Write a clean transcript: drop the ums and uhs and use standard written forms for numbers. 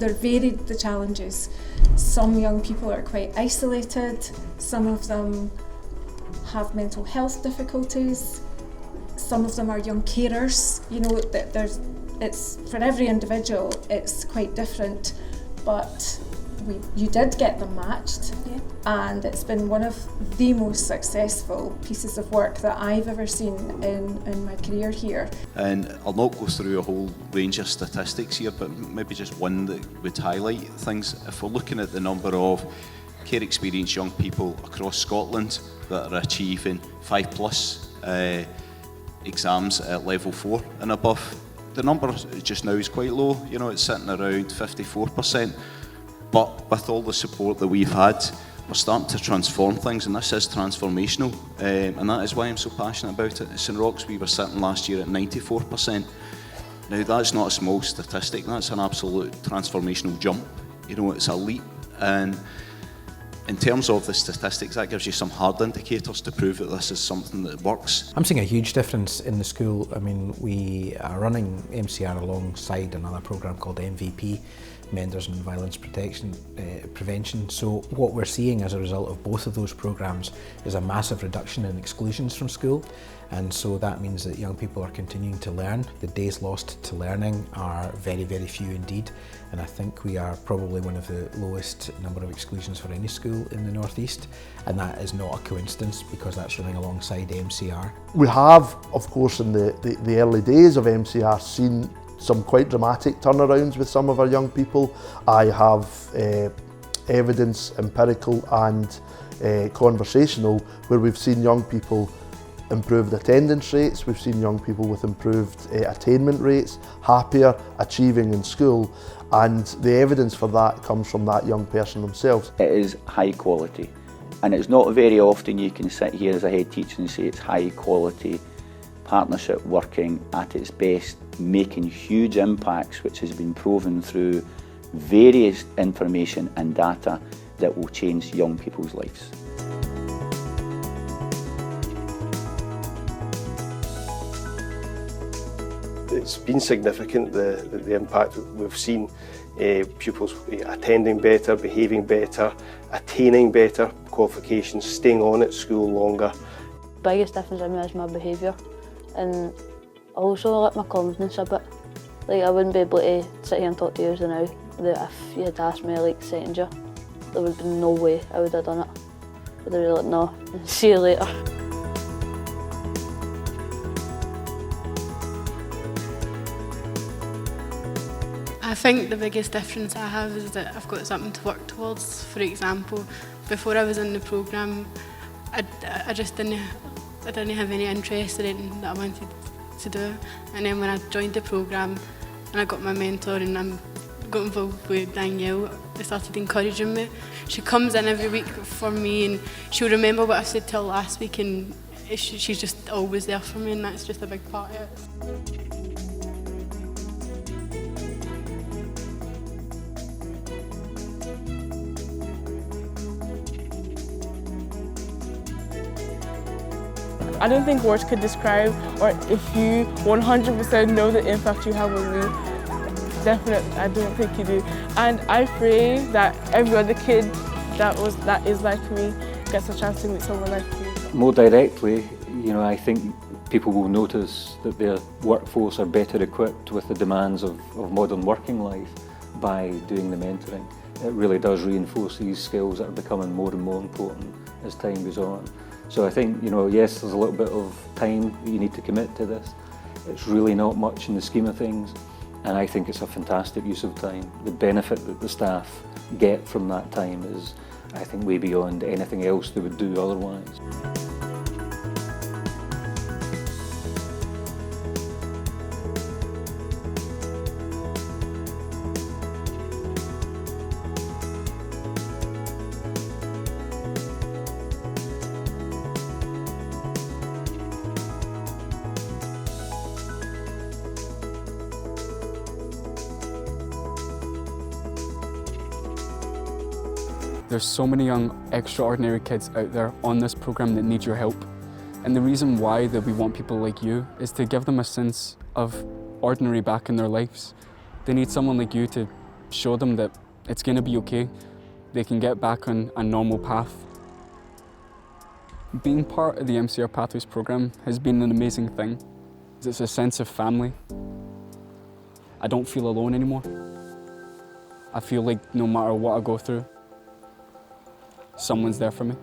they're varied, the challenges. Some young people are quite isolated, some of them have mental health difficulties, some of them are young carers. You know, it's for every individual it's quite different, but you did get them matched, and it's been one of the most successful pieces of work that I've ever seen in my career here. And I'll not go through a whole range of statistics here, but maybe just one that would highlight things. If we're looking at the number of care experienced young people across Scotland that are achieving 5+ exams at level 4 and above, the number just now is quite low. You know, it's sitting around 54%. But with all the support that we've had, we're starting to transform things, and this is transformational. And that is why I'm so passionate about it. At St Roch's, we were sitting last year at 94%. Now, that's not a small statistic, that's an absolute transformational jump. You know, it's a leap. And in terms of the statistics, that gives you some hard indicators to prove that this is something that works. I'm seeing a huge difference in the school. I mean, we are running MCR alongside another programme called MVP, Menders and Violence Prevention. So what we're seeing as a result of both of those programmes is a massive reduction in exclusions from school. And so that means that young people are continuing to learn. The days lost to learning are very, very few indeed. And I think we are probably one of the lowest number of exclusions for any school in the North East. And that is not a coincidence, because that's running alongside MCR. We have, of course, in the early days of MCR seen some quite dramatic turnarounds with some of our young people. I have evidence, empirical and conversational, where we've seen young people improved attendance rates, we've seen young people with improved attainment rates, happier, achieving in school, and the evidence for that comes from that young person themselves. It is high quality, and it's not very often you can sit here as a head teacher and say it's high quality partnership working at its best, making huge impacts, which has been proven through various information and data that will change young people's lives. It's been significant, the impact that we've seen. Pupils attending better, behaving better, attaining better qualifications, staying on at school longer. The biggest difference in me is my behaviour, and also like my confidence a bit. Like, I wouldn't be able to sit here and talk to you now. That if you had asked me like second year, there would be no way I would have done it. But they'd be like, no, see you later. I think the biggest difference I have is that I've got something to work towards. For example, before I was in the programme, I just didn't have any interest in anything that I wanted to do. And then when I joined the programme and I got my mentor and I got involved with Danielle, they started encouraging me. She comes in every week for me and she'll remember what I said till last week, and she's just always there for me, and that's just a big part of it. I don't think words could describe, or if you 100% know the impact you have on me, definitely, I don't think you do. And I pray that every other kid that is like me gets a chance to meet someone like you. More directly, you know, I think people will notice that their workforce are better equipped with the demands of modern working life by doing the mentoring. It really does reinforce these skills that are becoming more and more important as time goes on. So I think, you know, yes, there's a little bit of time that you need to commit to this. It's really not much in the scheme of things, and I think it's a fantastic use of time. The benefit that the staff get from that time is, I think, way beyond anything else they would do otherwise. There's so many young, extraordinary kids out there on this programme that need your help. And the reason why that we want people like you is to give them a sense of ordinary back in their lives. They need someone like you to show them that it's going to be okay. They can get back on a normal path. Being part of the MCR Pathways programme has been an amazing thing. It's a sense of family. I don't feel alone anymore. I feel like no matter what I go through, someone's there for me.